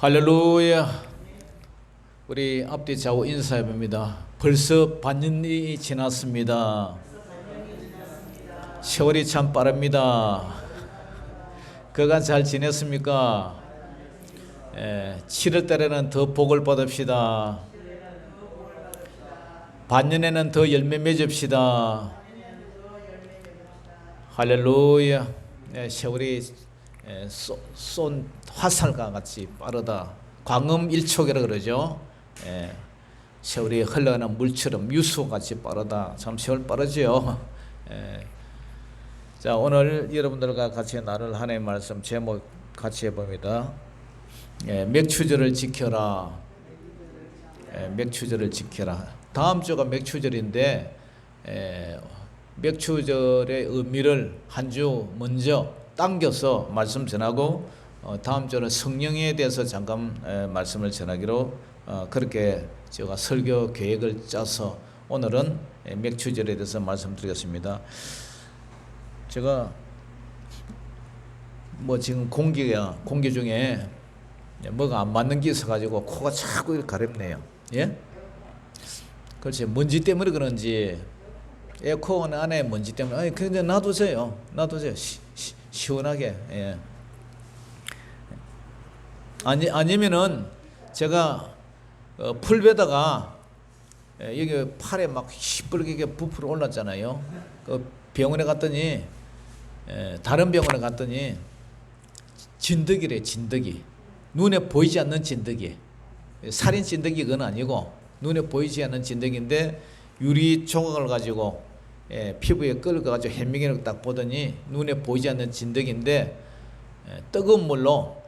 할렐루야. 우리 앞뒤 좌우 인사해 봅니다. 벌써 반년이 지났습니다. 세월이 참 빠릅니다. 그간 잘 지냈습니까? 7월 달에는 더 복을 받읍시다. 반년에는 더 열매 맺읍시다. 할렐루야. 세월이 쏜 화살과 같이 빠르다. 광음 일촉이라 그러죠. 세월이 흘러가는 물처럼 유수같이 빠르다. 참 세월 빠르죠. 자, 오늘 여러분들과 같이 나눌 하나님의 말씀 제목 같이 해봅니다. 맥추절을 지켜라. 맥추절을 지켜라. 다음 주가 맥추절인데 맥추절의 의미를 한 주 먼저 당겨서 말씀 전하고 다음 주는 성령에 대해서 잠깐 말씀을 전하기로 그렇게 제가 설교 계획을 짜서 오늘은 맥추절에 대해서 말씀드리겠습니다. 제가 지금 공기 중에 뭐가 안 맞는 게 있어가지고 코가 자꾸 이렇게 가렵네요. 예? 그렇지. 먼지 때문에 그런지 에어컨 안에 먼지 때문에 근데 놔두세요. 시원하게. 예. 아니면은 제가 풀베다가 여기 팔에 막 시뻘게 부풀어 올랐잖아요. 그 병원에 갔더니 다른 병원에 갔더니 진드기래. 진드기. 눈에 보이지 않는 진드기. 살인 진드기 그건 아니고 눈에 보이지 않는 진드기인데 유리 조각을 가지고 피부에 끌어가지고 현미경을 딱 보더니 눈에 보이지 않는 진드기인데 뜨거운 물로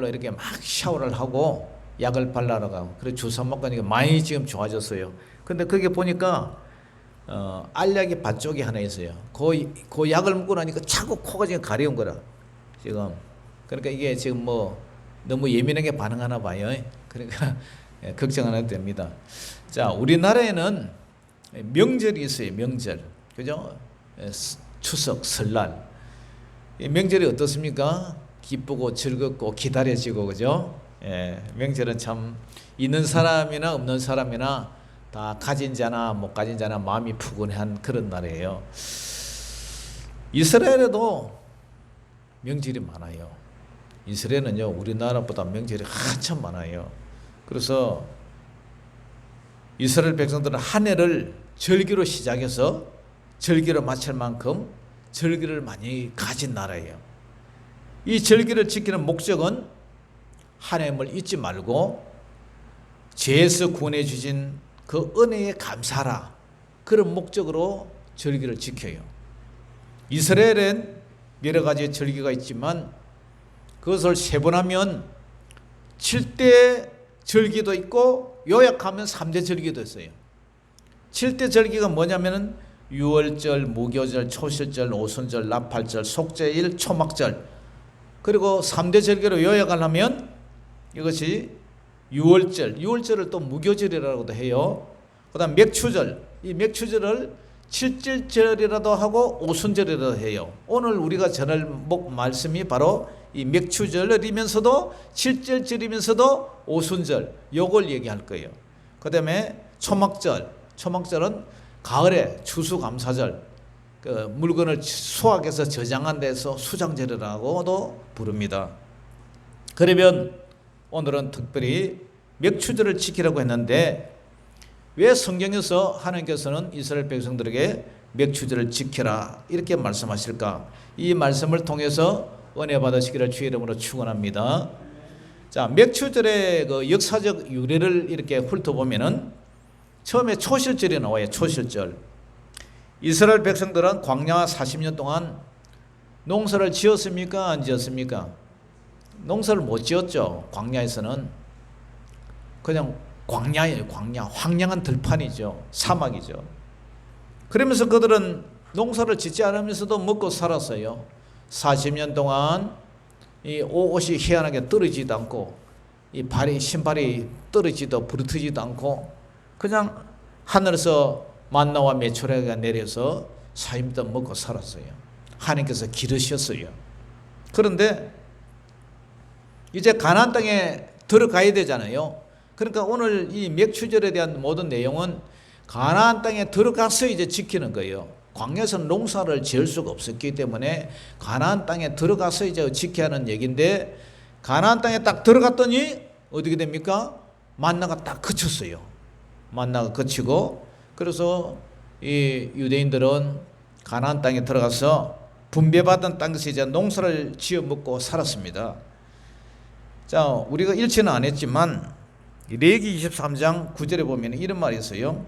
이렇게 막 샤워를 하고 약을 발라라고 그래 주사 맞고 많이 지금 좋아졌어요. 근데 그게 보니까 알약이 반쪽이 하나 있어요. 그 약을 먹고 나니까 자꾸 코가 지금 가려운 거라 지금. 그러니까 이게 지금 너무 예민하게 반응하나 봐요. 그러니까 걱정 안 해도 됩니다. 자, 우리나라에는 명절이 있어요. 명절. 그죠? 추석, 설날. 이 명절이 어떻습니까? 기쁘고 즐겁고 기다려지고, 그죠? 명절은 참 있는 사람이나 없는 사람이나 다 가진 자나 못 가진 자나 마음이 푸근한 그런 날이에요. 이스라엘에도 명절이 많아요. 이스라엘은요, 우리나라보다 명절이 한참 많아요. 그래서 이스라엘 백성들은 한 해를 절기로 시작해서 절기로 마칠 만큼 절기를 많이 가진 나라예요. 이 절기를 지키는 목적은 하나님을 잊지 말고 죄에서 구원해 주신 그 은혜에 감사하라. 그런 목적으로 절기를 지켜요. 이스라엘엔 여러 가지 절기가 있지만 그것을 세분하면 7대 절기도 있고 요약하면 3대 절기도 있어요. 7대 절기가 뭐냐면은 유월절, 무교절, 초실절, 오순절, 나팔절, 속죄일, 초막절. 그리고 3대 절기로 요약을 하면 이것이 유월절을 또 무교절이라고도 해요. 그다음 맥추절, 이 맥추절을 칠칠절이라도 하고 오순절이라도 해요. 오늘 우리가 전할 말씀이 바로 이 맥추절이면서도 칠절절이면서도 오순절 요걸 얘기할 거예요. 그 다음에 초막절은 가을에 추수감사절, 그 물건을 수확해서 저장한 데서 수장절이라고도 부릅니다. 그러면 오늘은 특별히 맥추절을 지키라고 했는데 왜 성경에서 하나님께서는 이스라엘 백성들에게 맥추절을 지켜라 이렇게 말씀하실까? 이 말씀을 통해서 은혜 받으시기를 주의 이름으로 축원합니다. 자, 맥추절의 그 역사적 유래를 이렇게 훑어보면은 처음에 초실절이 나와요. 초실절. 이스라엘 백성들은 광야 40년 동안 농사를 지었습니까? 안 지었습니까? 농사를 못 지었죠. 광야에서는 그냥 광야예요. 광야. 황량한 들판이죠. 사막이죠. 그러면서 그들은 농사를 짓지 않으면서도 먹고 살았어요. 40년 동안 이 옷이 희한하게 떨어지지도 않고 이 신발이 떨어지도 부르트지도 않고 그냥 하늘에서 만나와 메추라기가 내려서 40년 동안 먹고 살았어요. 하나님께서 기르셨어요. 그런데 이제 가나안 땅에 들어가야 되잖아요. 그러니까 오늘 이 맥추절에 대한 모든 내용은 가나안 땅에 들어가서 이제 지키는 거예요. 광야에서는 농사를 지을 수가 없었기 때문에 가나안 땅에 들어가서 이제 지켜야 하는 얘기인데, 가나안 땅에 딱 들어갔더니 어떻게 됩니까? 만나가 딱 그쳤어요. 만나가 그치고, 그래서 이 유대인들은 가나안 땅에 들어가서 분배받은 땅에서 이제 농사를 지어 먹고 살았습니다. 자, 우리가 읽지는 안 했지만 레위기 23장 9절에 보면 이런 말이 있어요.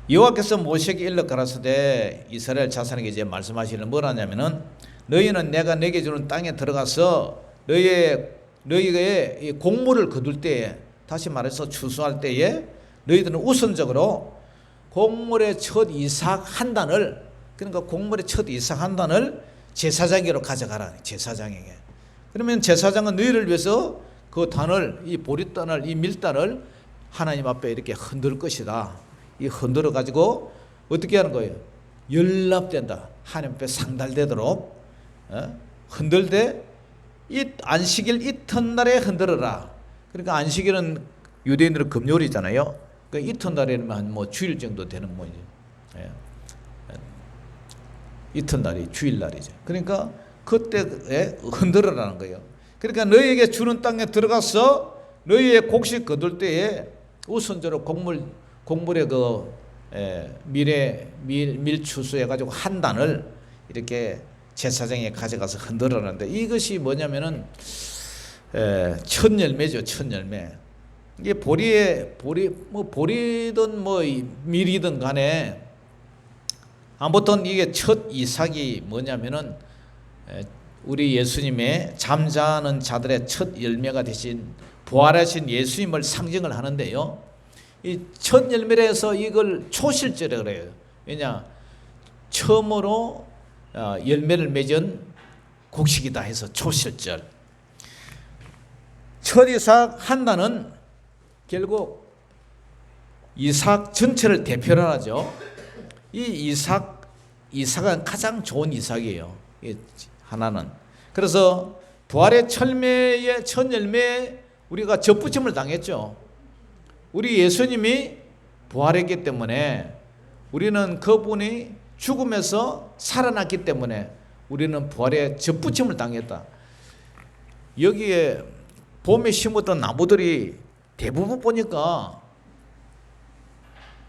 여호와께서 모세에게 일러 가라사대 이스라엘 자손에게 이제 말씀하시는 뭐라냐면은, 너희는 내가 내게 주는 땅에 들어가서 너희의 곡물을 거둘 때에, 다시 말해서 추수할 때에 너희들은 우선적으로 곡물의 첫 이삭 한 단을, 그러니까 곡물의 첫 이삭 한 단을 제사장에게로 가져가라. 제사장에게. 그러면 제사장은 너희를 위해서 그 단을, 이 보리단을, 이 밀단을 하나님 앞에 이렇게 흔들 것이다. 이 흔들어 가지고 어떻게 하는 거예요? 연납된다. 하나님 앞에 상달되도록 흔들되 이 안식일 이튿날에 흔들어라. 그러니까 안식일은 유대인들은 금요일이잖아요. 그 이튿날에는 한 뭐 주일 정도 되는 뭐죠. 이튿날이 주일날이죠. 그러니까 그때에 흔들어라는 거예요. 그러니까 너희에게 주는 땅에 들어가서 너희의 곡식 거둘 때에 우선적으로 곡물의 그 밀 추수해 가지고 한 단을 이렇게 제사장에 가져가서 흔들어라는데, 이것이 뭐냐면은 첫 열매죠. 첫 열매. 이게 보리든 뭐 밀이든 간에 아무튼 이게 첫 이삭이 뭐냐면은 우리 예수님의 잠자는 자들의 첫 열매가 되신 부활하신 예수님을 상징을 하는데요. 이 첫 열매에서 이걸 초실절에 그래요. 왜냐? 처음으로 열매를 맺은 곡식이다 해서 초실절. 첫 이삭 한 단은 결국 이삭 전체를 대표로 하죠. 이 이삭은 가장 좋은 이삭이에요. 하나는. 그래서 부활의 철매의 첫 열매에 우리가 접붙임을 당했죠. 우리 예수님이 부활했기 때문에, 우리는 그분이 죽음에서 살아났기 때문에 우리는 부활의 접붙임을 당했다. 여기에 봄에 심었던 나무들이 대부분 보니까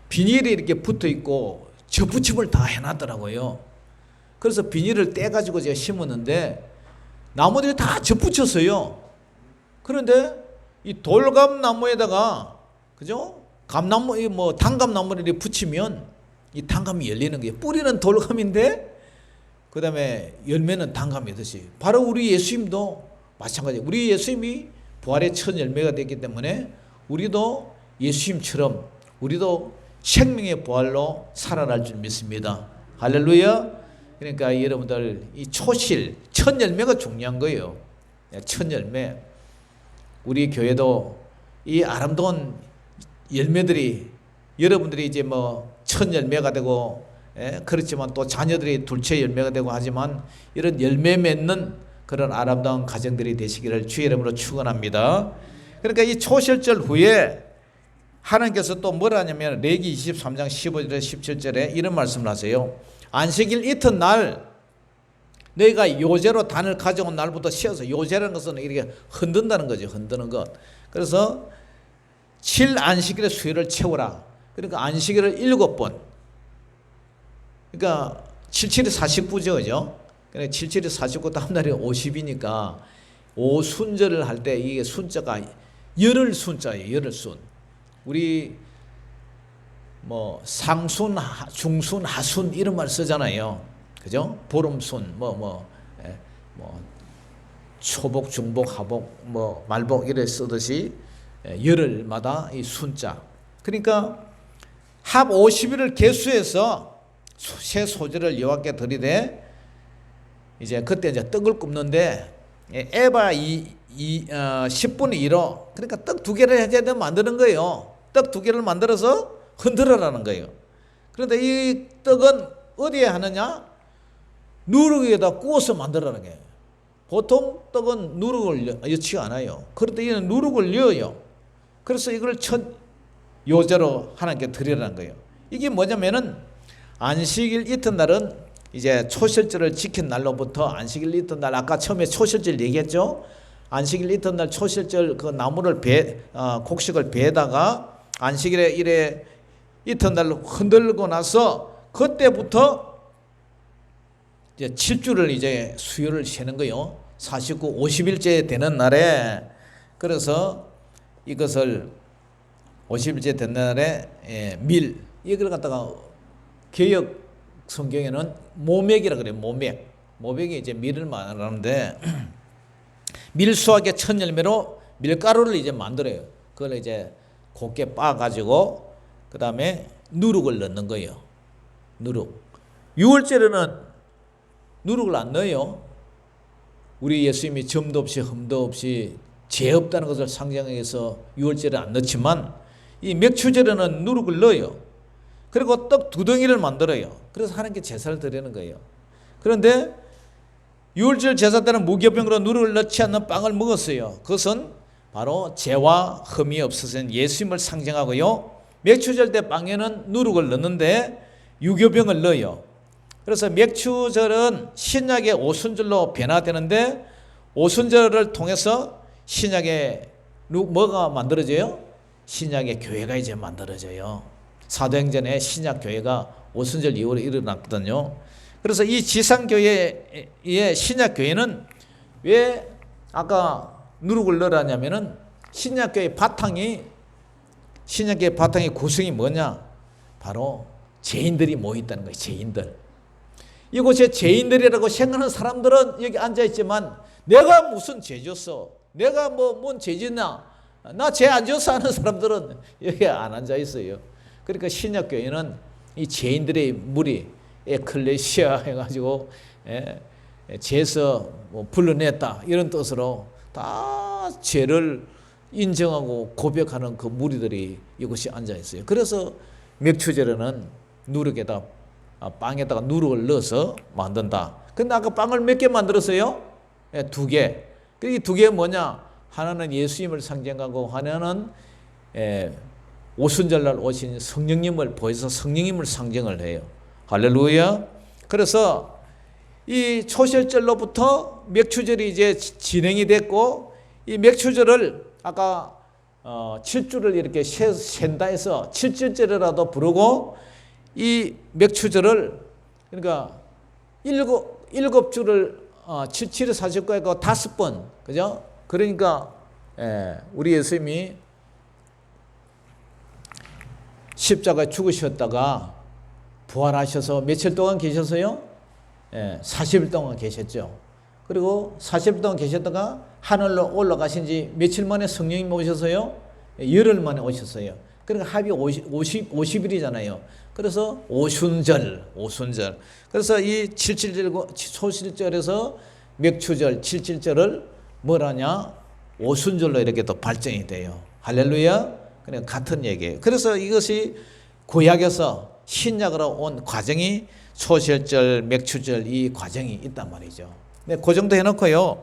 비닐이 이렇게 붙어 있고 접붙임을 다 해놨더라고요. 그래서 비닐을 떼가지고 제가 심었는데 나무들이 다 접붙였어요. 그런데 이 돌감나무에다가, 그죠? 감나무, 뭐 단감나무를 이렇게 붙이면 이 단감이 열리는 거예요. 뿌리는 돌감인데 그 다음에 열매는 단감이듯이, 바로 우리 예수님도 마찬가지예요. 우리 예수님이 부활의 첫 열매가 됐기 때문에 우리도 예수님처럼 우리도 생명의 부활로 살아날 줄 믿습니다. 할렐루야. 그러니까 여러분들 이 초실 첫 열매가 중요한 거예요. 첫 열매. 우리 교회도 이 아름다운 열매들이, 여러분들이 이제 뭐 첫 열매가 되고, 그렇지만 또 자녀들이 둘째 열매가 되고 하지만, 이런 열매 맺는 그런 아름다운 가정들이 되시기를 주의 이름으로 축원합니다. 그러니까 이 초실절 후에 하나님께서 또 뭐라 하냐면 레위기 23장 15절에 17절에 이런 말씀을 하세요. 안식일 이튿날 너희가 요제로 단을 가져온 날부터 씌어서, 요제라는 것은 이렇게 흔든다는 거죠. 흔드는 것. 그래서 7안식일의 수요를 채우라. 그러니까 안식일을 7번. 그러니까 77이 49죠. 그죠? 그러니까 77이 49, 다음날이 50이니까 오순절을 할 때 이게 순자가 열흘 순자예요. 열흘 순. 우리 뭐 상순, 중순, 하순 이런 말 쓰잖아요. 그죠? 보름순, 뭐 초복, 중복, 하복, 뭐 말복 이래 쓰듯이 열흘마다 이 순자. 그러니까 합 50일을 개수해서 새 소재를 여호와께 드리되, 이제 그때 이제 떡을 굽는데 에바 10분의 1호, 그러니까 떡 2개를 해야 되면 만드는 거예요. 떡 2개를 만들어서 흔들어라는 거예요. 그런데 이 떡은 어디에 하느냐? 누룩에다 구워서 만들어라는 거예요. 보통 떡은 누룩을 넣지가 않아요. 그런데 이는 누룩을 넣어요. 그래서 이걸 첫 요제로 하나님께 드리라는 거예요. 이게 뭐냐면은 안식일 이튿날은 이제 초실절을 지킨 날로부터 안식일 이튿날, 아까 처음에 초실절 얘기했죠. 안식일 이튿날 초실절 그 나무를 곡식을 배에다가 안식일에 이래 이튿날 흔들고 나서 그때부터 이제 7주를 이제 수요를 세는 거요. 49, 50일째 되는 날에, 그래서 이것을 50일째 된 날에 이걸 갖다가 개역 성경에는 모맥이라 그래요. 모맥이 이제 밀을 말하는데 밀수확의 첫 열매로 밀가루를 이제 만들어요. 그걸 이제 곱게 빻아가지고 그 다음에 누룩을 넣는 거예요. 누룩. 6월절에는 누룩을 안 넣어요. 우리 예수님이 점도 없이 흠도 없이 죄 없다는 것을 상징해서 6월절에 안 넣지만 이 맥추절에는 누룩을 넣어요. 그리고 떡 2덩이를 만들어요. 그래서 하나님께 제사를 드리는 거예요. 그런데 6월절 제사 때는 무교병으로 누룩을 넣지 않는 빵을 먹었어요. 그것은 바로 죄와 흠이 없으신 예수님을 상징하고요. 맥추절 때 빵에는 누룩을 넣는데 유교병을 넣어요. 그래서 맥추절은 신약의 오순절로 변화되는데 오순절을 통해서 신약의 뭐가 만들어져요? 신약의 교회가 이제 만들어져요. 사도행전에 신약 교회가 오순절 이후로 일어났거든요. 그래서 이 지상교회의 신약 교회는 왜 아까 누룩을 넣으라냐면은 신약교회 바탕이 구성이 뭐냐? 바로 죄인들이 모여 있다는 거예요. 죄인들. 이곳에 죄인들이라고 생각하는 사람들은 여기 앉아 있지만 내가 무슨 죄 졌어? 내가 뭔 죄 짓나? 나 죄 안 졌어 하는 사람들은 여기 안 앉아 있어요. 그러니까 신약교회는 이 죄인들의 무리, 에클레시아 해가지고 죄에서 불러냈다 이런 뜻으로 다 죄를 인정하고 고백하는 그 무리들이 이곳에 앉아 있어요. 그래서 맥추절에는 누룩에다 빵에다가 누룩을 넣어서 만든다. 근데 아까 빵을 몇 개 만들었어요? 2개. 이 2개 뭐냐? 하나는 예수님을 상징하고 하나는 오순절날 오신 성령님을 보여서 성령님을 상징을 해요. 할렐루야. 그래서 이 초실절로부터 맥추절이 이제 진행이 됐고 이 맥추절을 아까 7주를 이렇게 센다 해서 7주절이라도 부르고 이 맥추절을 그러니까 7주를 7에 49에 5번 그죠? 그러니까 우리 예수님이 십자가에 죽으셨다가 부활하셔서 며칠 동안 계셨어요? 40일 동안 계셨죠. 그리고 40일 동안 계셨다가 하늘로 올라가신 지 며칠 만에 성령님 오셨어요? 열흘 만에 오셨어요. 그러니까 합이 50일이잖아요. 그래서 오순절. 그래서 이 77절, 초실절에서 맥추절, 77절을 뭐라냐? 오순절로 이렇게 또 발전이 돼요. 할렐루야. 그냥 같은 얘기예요. 그래서 이것이 구약에서 신약으로 온 과정이 초실절, 맥추절 이 과정이 있단 말이죠. 네, 그 정도 해놓고요.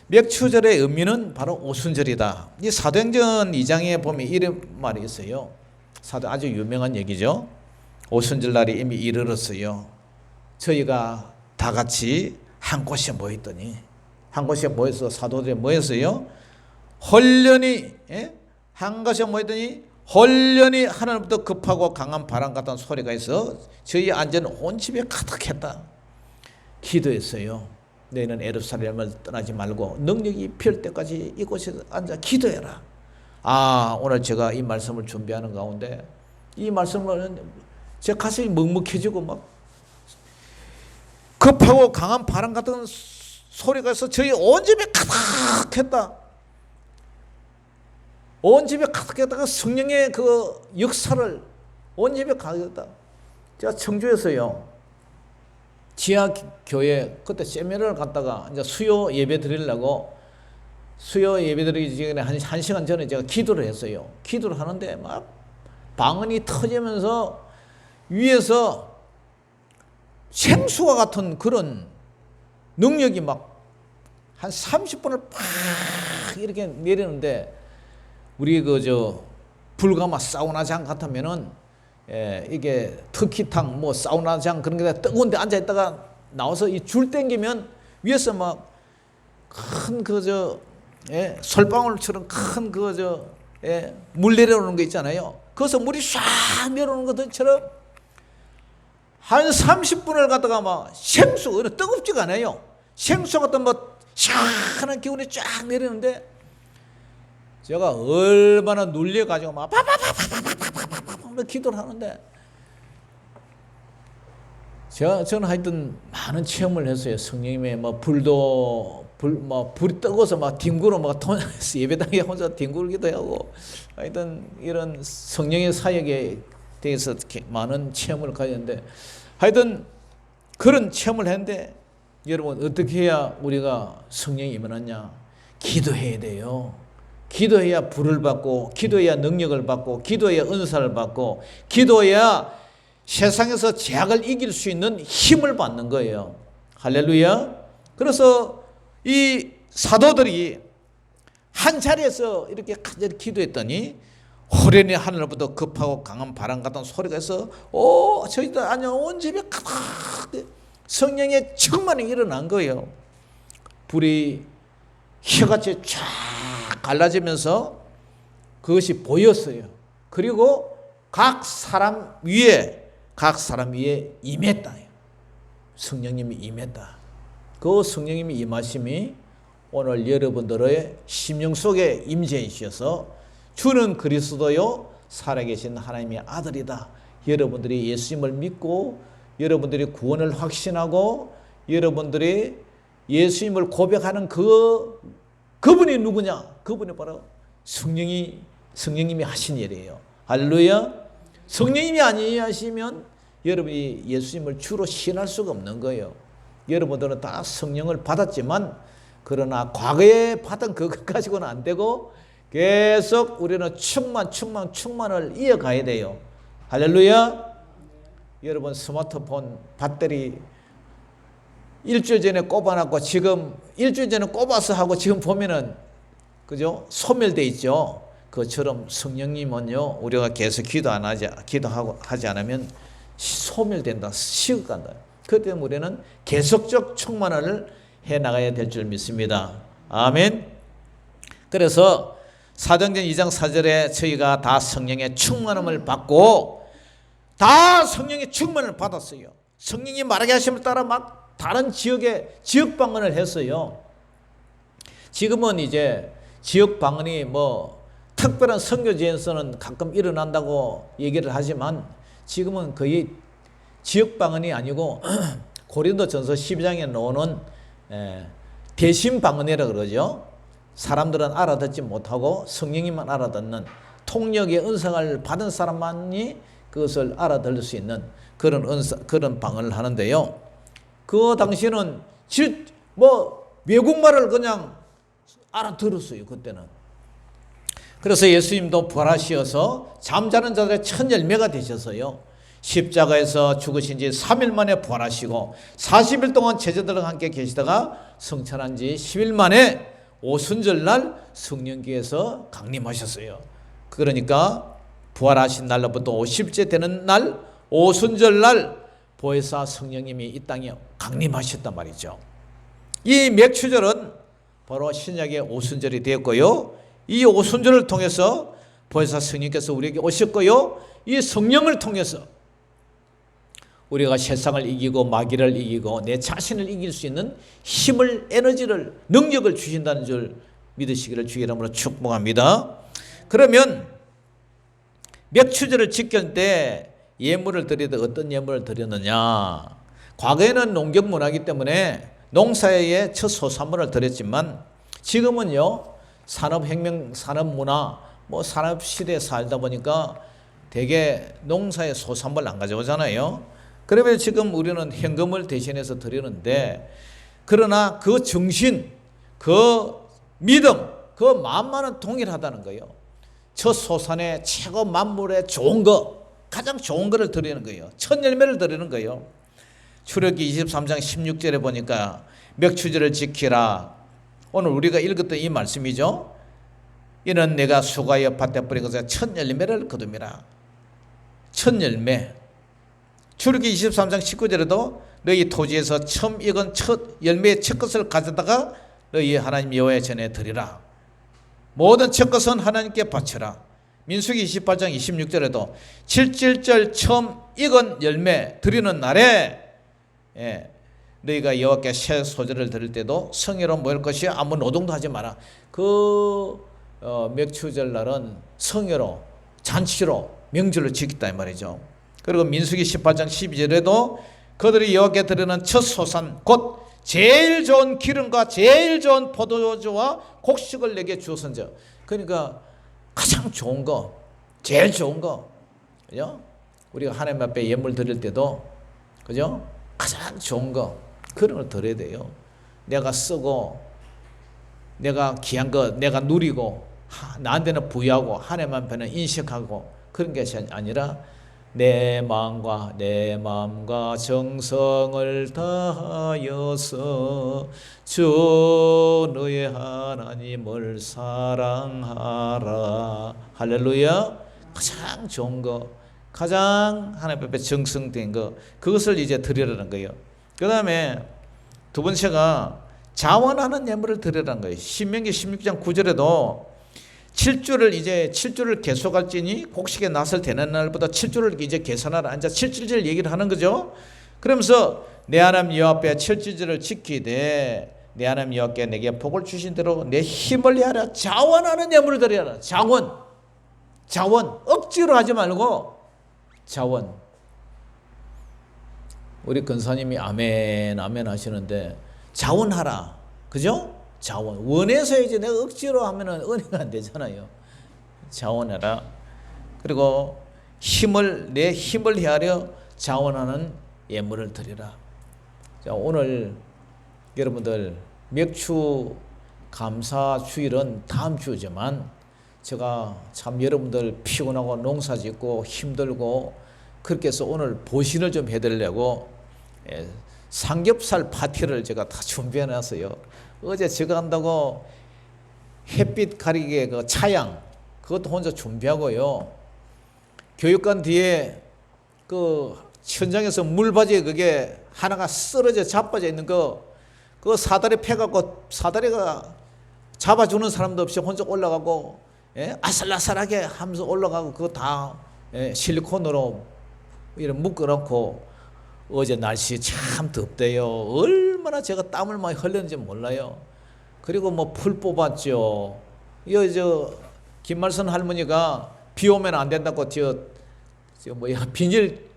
맥추절의 의미는 바로 오순절이다. 이 사도행전 2장에 보면 이런 말이 있어요. 아주 유명한 얘기죠. 오순절 날이 이미 이르렀어요. 저희가 다 같이 한 곳에 모였더니 한 곳에 모여서 사도들이 모였어요. 헐련히 한 곳에 모였더니 헐련히 하늘부터 급하고 강한 바람 같은 소리가 있어 저희 앉은 온 집에 가득했다. 기도했어요. 너희는 예루살렘을 떠나지 말고 능력이 필 때까지 이곳에 앉아 기도해라. 오늘 제가 이 말씀을 준비하는 가운데 이 말씀을 제 가슴이 먹먹해지고 막 급하고 강한 바람 같은 소리가 있어 저희 온 집에 가득했다. 온 집에 가득했다가 성령의 그 역사를 온 집에 가득했다. 제가 청주에서요. 지하교회 그때 세미나를 갔다가 이제 수요 예배 드리려고 수요 예배 드리기 전에 한 시간 전에 제가 기도를 했어요. 기도를 하는데 막 방언이 터지면서 위에서 생수와 같은 그런 능력이 막 한 30분을 팍 이렇게 내리는데 우리 불가마 사우나장 같으면은 이게 터키탕 뭐 사우나장 그런 게 뜨거운데 앉아 있다가 나와서 이 줄 땡기면 위에서 막 큰 솔방울처럼 큰 물 내려오는 거 있잖아요. 거기서 물이 샥 내려오는 것처럼 한 30분을 갖다가 막 생수, 뜨겁지가 않아요. 생수 같은 뭐 시원한 기운이 쫙 내리는데 제가 얼마나 눌려가지고 막 파파파파파파파파파 기도를 하는데 저는 하여튼 많은 체험을 했어요. 성령님의 불이 뜨거워서 막 뒹굴어 예배당에 혼자 뒹굴기도 하고 하여튼 이런 성령의 사역에 대해서 많은 체험을 가졌는데 하여튼 그런 체험을 했는데 여러분 어떻게 해야 우리가 성령이 임하느냐? 기도해야 돼요. 기도해야 불을 받고 기도해야 능력을 받고 기도해야 은사를 받고 기도해야 세상에서 죄악을 이길 수 있는 힘을 받는 거예요. 할렐루야. 그래서 이 사도들이 한 자리에서 이렇게 간절히 기도했더니 호련히 하늘로부터 급하고 강한 바람 같은 소리가 해서 저희들 아니요 온 집에 가득 성령의 충만이 일어난 거예요. 불이 혀같이 쫙 갈라지면서 그것이 보였어요. 그리고 각 사람 위에 임했다. 성령님이 임했다. 그 성령님이 임하심이 오늘 여러분들의 심령 속에 임재이셔서 주는 그리스도요 살아계신 하나님의 아들이다. 여러분들이 예수님을 믿고 여러분들이 구원을 확신하고 여러분들이 예수님을 고백하는 그분이 누구냐? 그분이 바로 성령님이 하신 일이에요. 할렐루야. 성령님이 아니하시면 여러분이 예수님을 주로 신할 수가 없는 거예요. 여러분들은 다 성령을 받았지만 그러나 과거에 받은 그것 가지고는 안 되고 계속 우리는 충만을 이어가야 돼요. 할렐루야. 여러분 스마트폰 배터리 일주일 전에 꼽아놨고 지금 일주일 전에 꼽아서 하고 지금 보면은 그죠? 소멸돼 있죠. 그처럼 성령님은요 우리가 계속 기도하고 하지 않으면 소멸된다, 식어간다. 그 때문에 우리는 계속적 충만을 해 나가야 될 줄 믿습니다. 아멘. 그래서 사도행전 2장 4절에 저희가 다 성령의 충만함을 받고 다 성령의 충만을 받았어요. 성령이 말하게 하심을 따라 막 다른 지역에 지역 방언을 했어요. 지금은 이제 지역 방언이 특별한 선교지에서는 가끔 일어난다고 얘기를 하지만 지금은 거의 지역 방언이 아니고 고린도전서 12장에 나오는 대신 방언이라고 그러죠. 사람들은 알아듣지 못하고 성령님만 알아듣는 통역의 은사를 받은 사람만이 그것을 알아들을 수 있는 그런 방언을 하는데요. 그 당시에는 외국말을 그냥 알아들었어요. 그때는. 그래서 예수님도 부활하시어서 잠자는 자들의 첫 열매가 되셨어요. 십자가에서 죽으신 지 3일 만에 부활하시고 40일 동안 제자들과 함께 계시다가 성천한 지 10일 만에 오순절날 성령께서 강림하셨어요. 그러니까 부활하신 날로부터 50째 되는 날 오순절날 보혜사 성령님이 이 땅에 강림하셨단 말이죠. 이 맥추절은 바로 신약의 오순절이 되었고요. 이 오순절을 통해서 보혜사 성령께서 우리에게 오셨고요. 이 성령을 통해서 우리가 세상을 이기고 마귀를 이기고 내 자신을 이길 수 있는 힘을, 에너지를, 능력을 주신다는 줄 믿으시기를 주의 이름으로 축복합니다. 그러면 맥추절을 지킬 때 예물을 드리되 어떤 예물을 드렸느냐? 과거에는 농경 문화이기 때문에 농사의 첫 소산물을 드렸지만 지금은요 산업혁명, 산업문화, 산업시대에 살다 보니까 대개 농사의 소산물 안 가져오잖아요. 그러면 지금 우리는 현금을 대신해서 드리는데 그러나 그 정신, 그 믿음, 그 마음만은 동일하다는 거예요. 첫 소산의 최고 만물의 좋은 거, 가장 좋은 거를 드리는 거예요. 첫 열매를 드리는 거예요. 출애굽기 23장 16절에 보니까 맥추절을 지키라. 오늘 우리가 읽었던 이 말씀이죠. 이는 내가 수가여 밭에 뿌린 것에 첫 열매를 거둠이라. 첫 열매. 출애굽기 23장 19절에도 너희 토지에서 처음 익은 첫 열매의 첫 것을 가져다가 너희 하나님 여호와의 전에 드리라. 모든 첫 것은 하나님께 바쳐라. 민수기 28장 26절에도 칠칠절 처음 익은 열매 드리는 날에 너희가 여호와께 새 소재를 드릴 때도 성회로 모일 것이 아무 노동도 하지 마라. 맥추절 날은 성회로 잔치로 명절로 지켰다 이 말이죠. 그리고 민수기 18장 12절에도 그들이 여호와께 드리는 첫 소산 곧 제일 좋은 기름과 제일 좋은 포도주와 곡식을 내게 주었은즉. 그러니까 가장 좋은 거, 제일 좋은 거, 그죠? 우리가 하나님 앞에 예물 드릴 때도, 그죠? 가장 좋은 거, 그런 걸 드려야 돼요. 내가 쓰고, 내가 귀한 거, 내가 누리고, 나한테는 부여하고, 하나님 앞에는 인식하고, 그런 것이 아니라, 내 마음과 정성을 다하여서 주 너의 하나님을 사랑하라. 할렐루야. 가장 좋은 거, 가장 하나님 앞에 정성된 거, 그것을 이제 드리라는 거예요. 그 다음에 두 번째가 자원하는 예물을 드리라는 거예요. 신명기 16장 9절에도 7주를 계속할지니 곡식에 낫을 대는 날보다 7주를 이제 계산하라. 이제 7주절 얘기를 하는 거죠. 그러면서 내 하나님 여호와 앞에 7주절을 지키되 내 하나님 여호와께 내게 복을 주신 대로 내 힘을 내하라. 자원하는 예물을 드려라. 자원. 억지로 하지 말고 자원. 우리 근사님이 아멘 하시는데 자원하라. 그죠? 자원. 원해서 이제 내가 억지로 하면은 은혜가 안 되잖아요. 자원해라. 그리고 내 힘을 헤아려 자원하는 예물을 드리라. 자, 오늘 여러분들 맥주 감사 주일은 다음 주지만 제가 참 여러분들 피곤하고 농사 짓고 힘들고 그렇게 해서 오늘 보신을 좀 해드리려고 삼겹살 파티를 제가 다 준비해 놨어요. 어제 제가 한다고 햇빛 가리개 그 차양 그것도 혼자 준비하고요. 교육관 뒤에 그 현장에서 물바지에 그게 하나가 쓰러져 자빠져 있는 그 사다리 패갖고 사다리가 잡아주는 사람도 없이 혼자 올라가고 아슬아슬하게 하면서 올라가고 그거 다 실리콘으로 이런 묶어놓고 어제 날씨 참 덥대요. 얼마나 제가 땀을 많이 흘렸는지 몰라요. 그리고 뭐 풀 뽑았죠. 김말선 할머니가 비 오면 안 된다고 비닐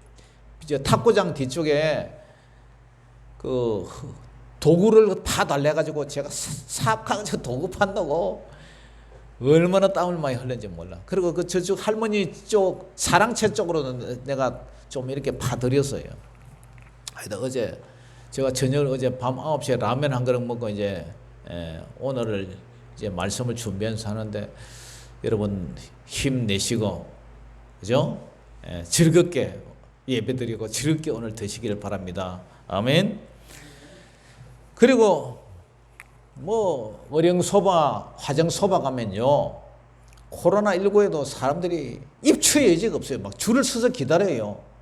탁구장 뒤쪽에 그 도구를 다 달래가지고 제가 싹 가지고 도구 판다고 얼마나 땀을 많이 흘렸는지 몰라. 그리고 그 저쪽 할머니 쪽 사랑채 쪽으로는 내가 좀 이렇게 파드렸어요. 하여튼 어제 제가 어제 밤 9시에 라면 한 그릇 먹고 이제 오늘을 이제 말씀을 준비해서 하는데 여러분 힘내시고 그죠? 즐겁게 예배드리고 즐겁게 오늘 드시기를 바랍니다. 아멘. 그리고 뭐 어령소바 화정소바 가면요 코로나19에도 사람들이 입추의 여지가 없어요. 막 줄을 서서 기다려요.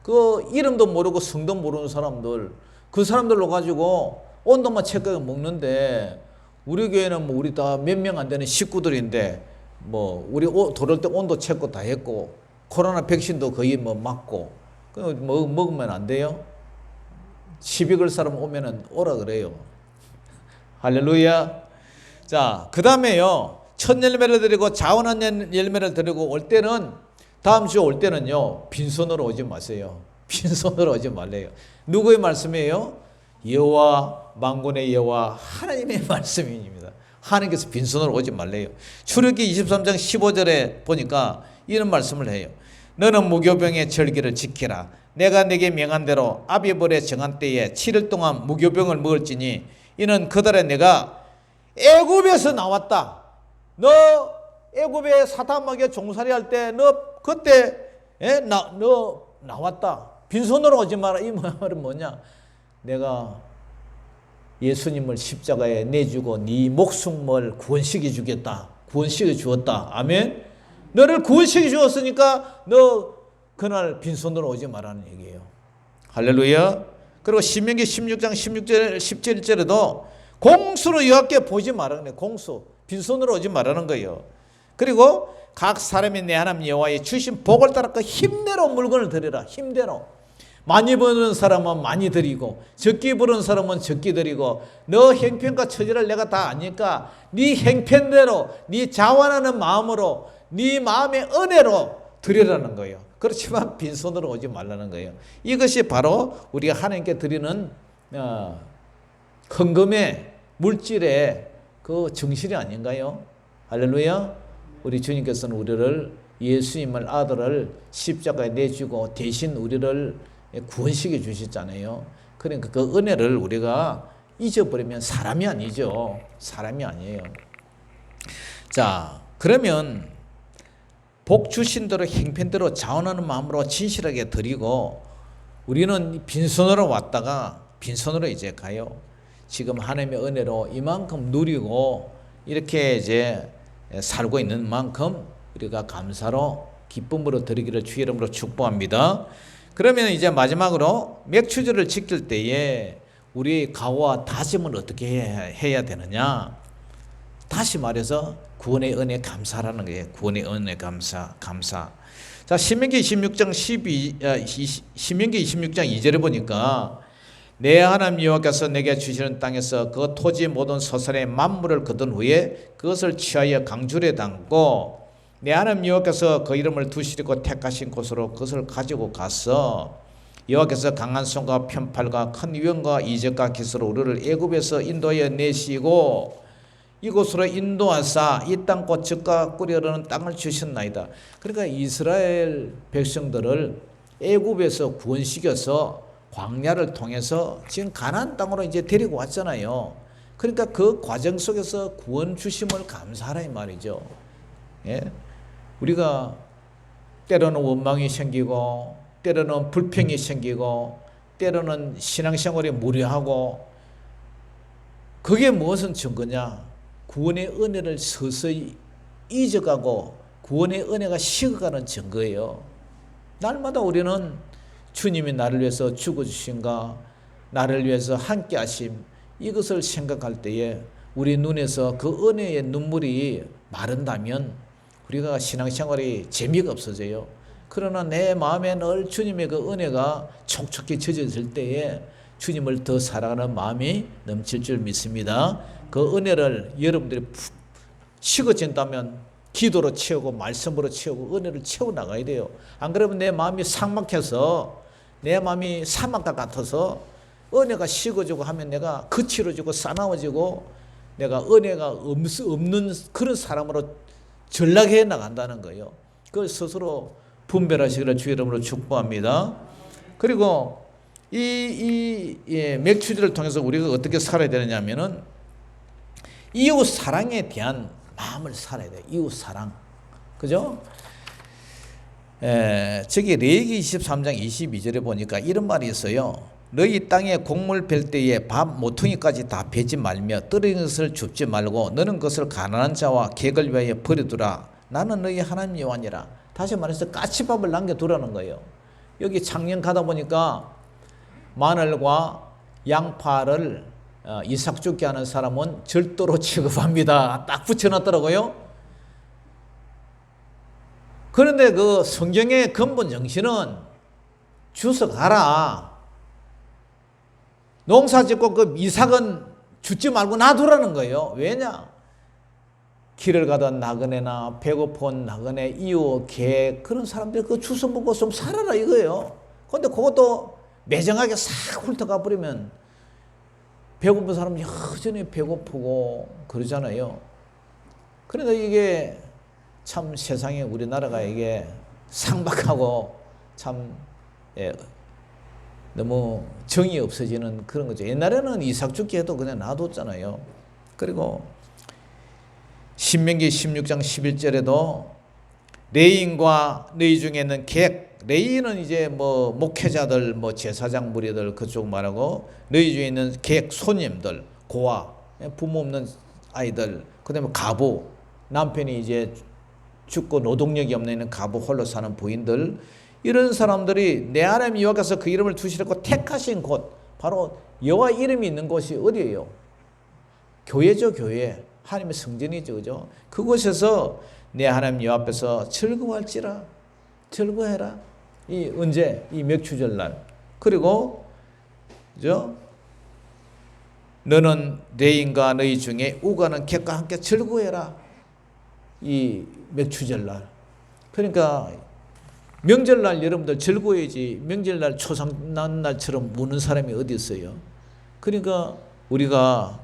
그 이름도 모르고 성도 모르는 사람들 그 사람들로 가지고 온도만 체크해 먹는데 우리 교회는 뭐 우리 다 몇 명 안 되는 식구들인데 뭐 우리 들어올 때 온도 체크 다 했고 코로나 백신도 거의 뭐 맞고 뭐 먹으면 안 돼요? 시비 걸 사람 오면은 오라 그래요. 할렐루야. 자, 그 다음에요. 첫 열매를 드리고 자원한 열매를 드리고 올 때는 다음 주 올 때는요. 빈손으로 오지 마세요. 빈손으로 오지 말래요. 누구의 말씀이에요? 여호와 만군의 여호와 하나님의 말씀입니다. 하나님께서 빈손으로 오지 말래요. 출애굽기 23장 15절에 보니까 이런 말씀을 해요. 너는 무교병의 절기를 지키라. 내가 내게 명한 대로 아비벌의 정한 때에 7일 동안 무교병을 먹을지니 이는 그달에 내가 애굽에서 나왔다. 너 애굽에 사탄마귀 종살이 할 때 너 그때 너 나왔다. 빈손으로 오지 마라. 이 말은 뭐냐? 내가 예수님을 십자가에 내주고 네 목숨을 구원시켜 주겠다. 구원시켜 주었다. 아멘. 너를 구원시켜 주었으니까 너 그날 빈손으로 오지 말라는 얘기예요. 할렐루야. 그리고 신명기 16장 16절 17절에도 공수로 여호와께 보지 말라는 거예요. 공수. 빈손으로 오지 말라는 거예요. 그리고 각 사람이 내 하나님 여호와의 주신 복을 따라 그 힘대로 물건을 드리라. 힘대로. 많이 버는 사람은 많이 드리고 적게 버는 사람은 적게 드리고 너 형편과 처지를 내가 다 아니까 네 형편대로 네 자원하는 마음으로 네 마음의 은혜로 드리라는 거예요. 그렇지만 빈손으로 오지 말라는 거예요. 이것이 바로 우리가 하나님께 드리는 헌금의 물질의 그 정신이 아닌가요? 할렐루야. 우리 주님께서는 우리를 예수님을 아들을 십자가에 내주고 대신 우리를 구원시켜 주셨잖아요. 그러니까 그 은혜를 우리가 잊어버리면 사람이 아니죠. 사람이 아니에요. 자, 그러면 복 주신 대로 형편대로 자원하는 마음으로 진실하게 드리고 우리는 빈손으로 왔다가 빈손으로 이제 가요. 지금 하나님의 은혜로 이만큼 누리고 이렇게 이제 살고 있는 만큼 우리가 감사로 기쁨으로 드리기를 주의 이름으로 축복합니다. 그러면 이제 마지막으로 맥추절을 지킬 때에 우리의 각오와 다짐을 어떻게 해야 되느냐? 다시 말해서 구원의 은혜 감사라는 거예요. 구원의 은혜 감사. 자, 신명기 26장 2절에 보니까 내 하나님 여호와께서 내게 주시는 땅에서 그 토지 모든 소산의 만물을 거둔 후에 그것을 취하여 강줄에 담고 내 하나님 여호와께서 그 이름을 두시리고 택하신 곳으로 그것을 가지고 가서 여호와께서 강한 손과 편팔과 큰 위엄과 이적과 기술로 우리를 애굽에서 인도하여 내시고 이곳으로 인도하사 이 땅과 젖과 꿀이 흐르는 땅을 주셨나이다. 그러니까 이스라엘 백성들을 애굽에서 구원시켜서 광야를 통해서 지금 가나안 땅으로 이제 데리고 왔잖아요. 그러니까 그 과정 속에서 구원 주심을 감사하라 이 말이죠. 예? 우리가 때로는 원망이 생기고 때로는 불평이 생기고 때로는 신앙생활이 무료하고 그게 무엇은 증거냐? 구원의 은혜를 서서히 잊어가고 구원의 은혜가 식어가는 증거예요. 날마다 우리는 주님이 나를 위해서 죽어주신가 나를 위해서 함께 하심 이것을 생각할 때에 우리 눈에서 그 은혜의 눈물이 마른다면 우리가 신앙생활이 재미가 없어져요. 그러나 내 마음에 늘 주님의 그 은혜가 촉촉히 젖어질 때에 주님을 더 사랑하는 마음이 넘칠 줄 믿습니다. 그 은혜를 여러분들이 식어진다면 기도로 채우고 말씀으로 채우고 은혜를 채워 나가야 돼요. 안 그러면 내 마음이 삭막해서 내 마음이 사막과 같아서 은혜가 식어지고 하면 내가 거칠어지고 싸나워지고 내가 은혜가 없는 그런 사람으로 전락해 나간다는 거예요. 그걸 스스로 분별하시기를 주의 이름으로 축복합니다. 그리고 이 맥추절을 통해서 우리가 어떻게 살아야 되느냐 하면은 이웃 사랑에 대한 마음을 살아야 돼요. 이웃 사랑. 그죠? 저기 레위기 23장 22절에 보니까 이런 말이 있어요. 너희 땅에 곡물 벨 때에 밥 모퉁이까지 다 베지 말며 떨어진 것을 줍지 말고 너는 그것을 가난한 자와 객을 위하여 버려두라. 나는 너희 하나님 여호와니라. 다시 말해서 까치밥을 남겨두라는 거예요. 여기 작년 가다 보니까 마늘과 양파를 이삭 죽게 하는 사람은 절도로 취급합니다. 딱 붙여놨더라고요. 그런데 그 성경의 근본 정신은 주워 가라. 농사 짓고 그 이삭은 주지 말고 놔두라는 거예요. 왜냐? 길을 가던 나그네나 배고픈 나그네, 이웃, 개 그런 사람들 그 주워 먹고 좀 살아라 이거예요. 그런데 그것도 매정하게 싹 훑어가 버리면 배고픈 사람은 여전히 배고프고 그러잖아요. 그런데 이게 참 세상에 우리나라가 이게 삭막하고 참 너무 정이 없어지는 그런 거죠. 옛날에는 이삭 죽기 해도 그냥 놔뒀잖아요. 그리고 신명기 16장 11절에도 레인과 너희 중에는 객 레위는 이제 뭐 목회자들, 뭐 제사장 무리들 그쪽 말하고, 너희 중에 있는 객 손님들, 고아, 부모 없는 아이들, 그다음에 가부, 남편이 이제 죽고 노동력이 없는 가부 홀로 사는 부인들, 이런 사람들이 내 하나님 여호와께서 그 이름을 두시려고 택하신 곳, 바로 여호와 이름이 있는 곳이 어디예요? 교회죠, 교회. 하나님의 성전이죠, 그죠? 그곳에서 내 하나님 여호와 앞에서 즐거워할지라, 즐거워해라. 이 언제? 이 맥추절날. 그리고 그죠? 너는 레인과 너희 중에 우가는 객과 함께 즐거워해라. 이 맥추절날. 그러니까 명절날 여러분들 즐거워야지, 명절날 초상날처럼 무는 사람이 어디 있어요? 그러니까 우리가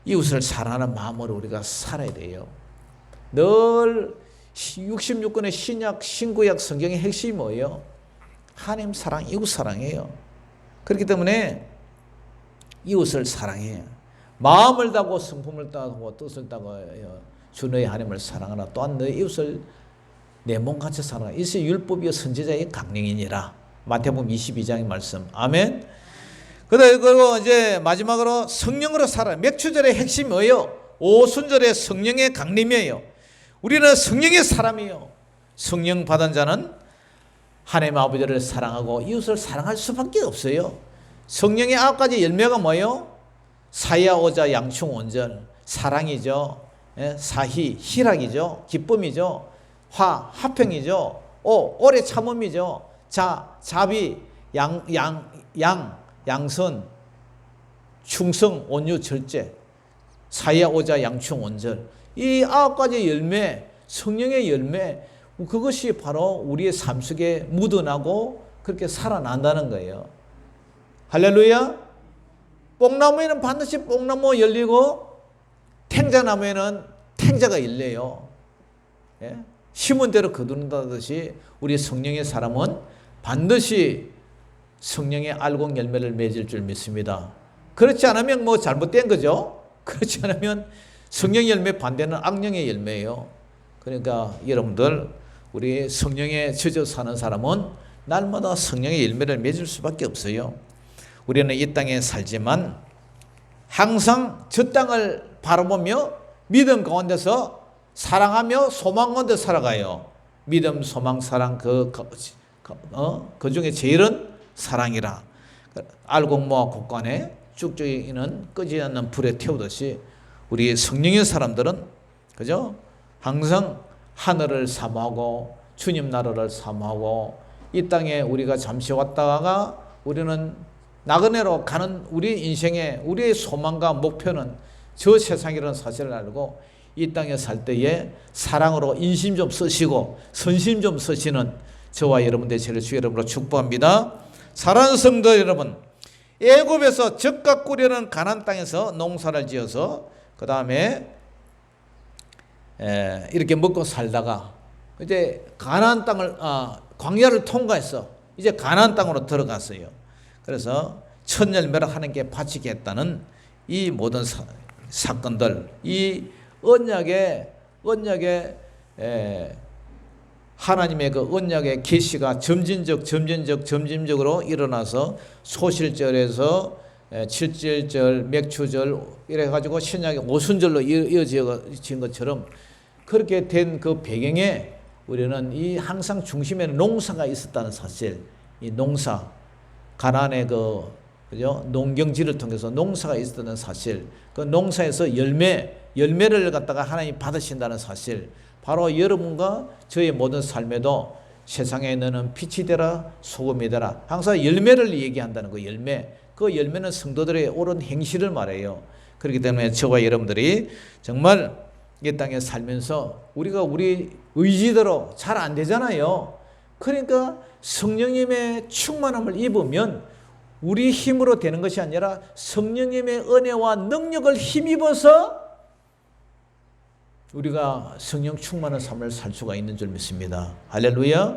이웃을 사랑하는 마음으로 우리가 살아야 돼요. 늘 66권의 신약, 신구약 성경의 핵심이 뭐예요? 하나님 사랑, 이웃 사랑이에요. 그렇기 때문에 이웃을 사랑해. 마음을 다하고 성품을 다하고 뜻을 다하여 주 너의 하나님을 사랑하라. 또한 너의 이웃을 내 몸같이 사랑하라. 이것이 율법이요 선지자의 강령이니라. 마태복음 22장의 말씀. 아멘. 그리고 이제 마지막으로 성령으로 살아. 맥추절의 핵심이 뭐예요? 오순절의 성령의 강림이에요. 우리는 성령의 사람이에요. 성령 받은 자는 하나님 아버지를 사랑하고 이웃을 사랑할 수밖에 없어요. 성령의 9가지 열매가 뭐예요? 사야, 오자, 양충, 온절. 사랑이죠. 사희, 희락이죠. 기쁨이죠. 화, 화평이죠. 오, 오래 참음이죠. 자, 자비, 양선, 충성, 온유, 절제. 사야, 오자, 양충, 온절. 이 9가지 열매, 성령의 열매, 그것이 바로 우리의 삶 속에 묻어나고 그렇게 살아난다는 거예요. 할렐루야. 뽕나무에는 반드시 뽕나무 열리고 탱자나무에는 탱자가 열려요. 예? 심은 대로 거둔다듯이 우리 성령의 사람은 반드시 성령의 알곡 열매를 맺을 줄 믿습니다. 그렇지 않으면 뭐 잘못된 거죠. 그렇지 않으면 성령 열매 반대는 악령의 열매예요. 그러니까 여러분들, 우리 성령에 젖어 사는 사람은 날마다 성령의 열매를 맺을 수밖에 없어요. 우리는 이 땅에 살지만 항상 저 땅을 바라보며 믿음 가운데서 사랑하며 소망 가운데 살아가요. 믿음, 소망, 사랑, 그 중에 제일은 사랑이라. 알곡모아 곳간에 쭉쭉이는 끄지 않는 불에 태우듯이 우리 성령의 사람들은, 그죠? 항상 하늘을 사모하고 주님 나라를 사모하고, 이 땅에 우리가 잠시 왔다가 우리는 나그네로 가는 우리 인생의 우리의 소망과 목표는 저 세상이라는 사실을 알고 이 땅에 살 때에 사랑으로 인심 좀 쓰시고 선심 좀 쓰시는 저와 여러분들 제를 주 여러분으로 축복합니다. 사랑하는 성도 여러분, 애굽에서 젖과 꿀이라는 가나안 땅에서 농사를 지어서 그 다음에 이렇게 먹고 살다가 이제 가나안 땅을 광야를 통과해서 이제 가나안 땅으로 들어갔어요. 그래서 첫 열매를 하나님께 바치겠다는 이 모든 사건들, 이 언약의 하나님의 그 언약의 계시가 점진적으로 일어나서 소실절에서 7절절, 맥추절 이래가지고 신약의 오순절로 이어진 것처럼 그렇게 된 그 배경에 우리는 이 항상 중심에는 농사가 있었다는 사실, 이 농사, 가나안의 그죠? 농경지를 통해서 농사가 있었다는 사실, 그 농사에서 열매를 갖다가 하나님 받으신다는 사실, 바로 여러분과 저의 모든 삶에도 세상에 너는 빛이 되라, 소금이 되라. 항상 열매를 얘기한다는 거, 열매. 그 열매는 성도들의 옳은 행실을 말해요. 그렇기 때문에 저와 여러분들이 정말 이 땅에 살면서 우리가 우리 의지대로 잘 안 되잖아요. 그러니까 성령님의 충만함을 입으면 우리 힘으로 되는 것이 아니라 성령님의 은혜와 능력을 힘입어서 우리가 성령 충만한 삶을 살 수가 있는 줄 믿습니다. 할렐루야.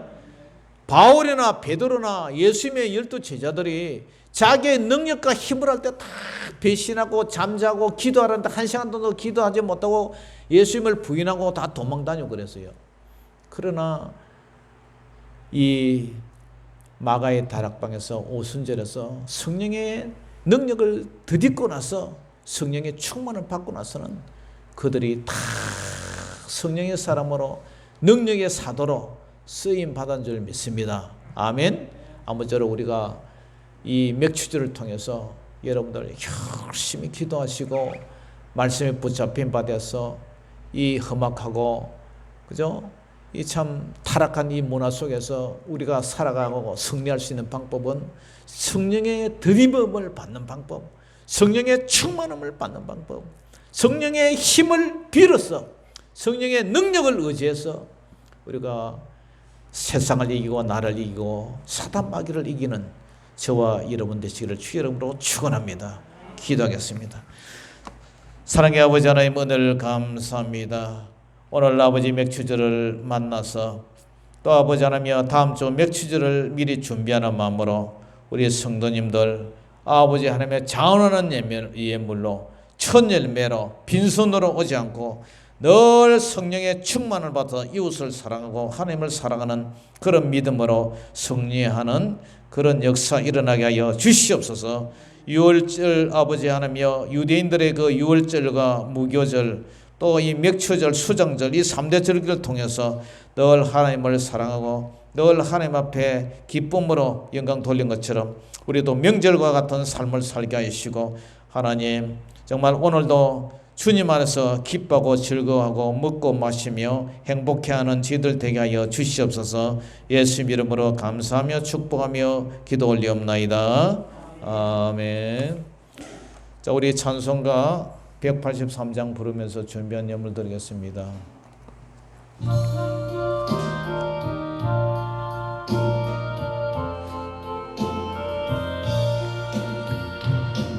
바울이나 베드로나 예수님의 12 제자들이 자기의 능력과 힘을 할 때 다 배신하고 잠자고 기도하는데 1시간도 기도하지 못하고 예수님을 부인하고 다 도망다니고 그랬어요. 그러나 이 마가의 다락방에서 오순절에서 성령의 능력을 덧입고 나서 성령의 충만을 받고 나서는 그들이 다 성령의 사람으로 능력의 사도로 쓰임 받은 줄 믿습니다. 아멘. 아무쪼록 우리가 이 맥추주를 통해서 여러분들 열심히 기도하시고 말씀에 붙잡힌 바 되어서 이 험악하고 그죠? 이 참 타락한 이 문화 속에서 우리가 살아가고 승리할 수 있는 방법은 성령의 드림을 받는 방법, 성령의 충만함을 받는 방법, 성령의 힘을 빌어서 성령의 능력을 의지해서 우리가 세상을 이기고 나를 이기고 사단 마귀를 이기는 저와 여러분 되시기를 주의 이름으로 축원합니다. 기도하겠습니다. 사랑의 아버지 하나님 은혜를 감사합니다. 오늘 아버지 맥추절을 만나서 또 아버지 하나님이여 다음 주 맥추절을 미리 준비하는 마음으로 우리 성도님들 아버지 하나님의 자원하는 예물로 첫 열매로 빈손으로 오지 않고 늘 성령의 충만을 받아 이웃을 사랑하고 하나님을 사랑하는 그런 믿음으로 승리하는 그런 역사 일어나게 하여 주시옵소서. 유월절 아버지 하나님이여 유대인들의 그 유월절과 무교절 또 이 맥추절 수정절 이 3대 절기를 통해서 늘 하나님을 사랑하고 늘 하나님 앞에 기쁨으로 영광 돌린 것처럼 우리도 명절과 같은 삶을 살게 하시고 하나님 정말 오늘도 주님 안에서 기뻐하고 즐거워하고 먹고 마시며 행복해하는 저희들 되게 하여 주시옵소서. 예수 이름으로 감사하며 축복하며 기도 올리옵나이다. 아멘. 자, 우리 찬송가 183장 부르면서 준비한 예물 드리겠습니다.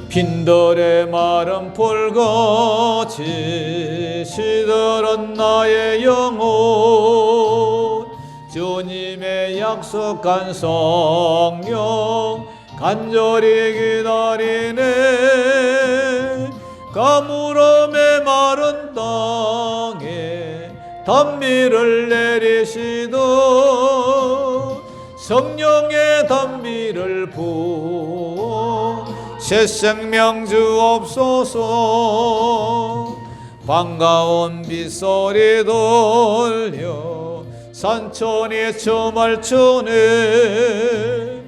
빈들의 마른 불같이 시들은 나의 영혼 주님의 약속한 성령 간절히 기다리네 가물음의 마른 땅에 단비를 내리시도 성령의 단비를 부어 새 생명 주옵소서. 반가운 빗소리 돌려 산천이 춤을 추네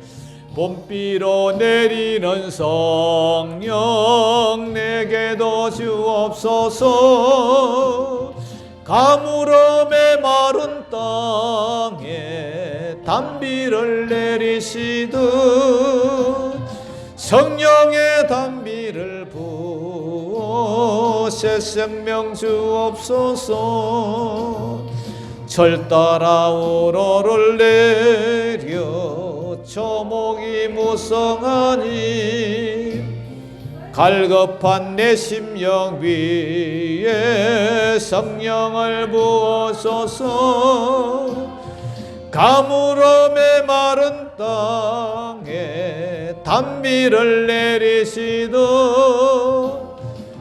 봄비로 내리는 성령 내게도 주옵소서. 가물음의 마른 땅에 단비를 내리시듯 성령의 단비를 부어 새 생명 주옵소서. 절 따라 우러를 내려 초목이 무성하니 갈급한 내 심령 위에 성령을 부어소서. 가물음의 마른 땅에 단비를 내리시도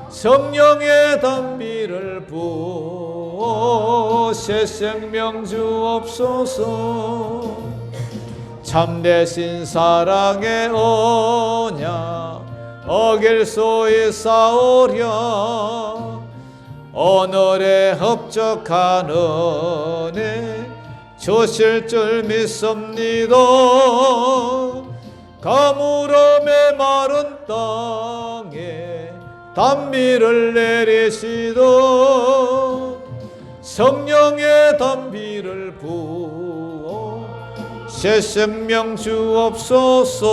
성령의 단비를 부어 새 생명 주옵소서. 참되신 사랑의 언약 어길 수 있사오랴 오늘의 흡족한 은혜 주실 줄 믿습니다. 가물음의 마른 땅에 단비를 내리시도 성령의 단비를 부어 새 생명 주옵소서.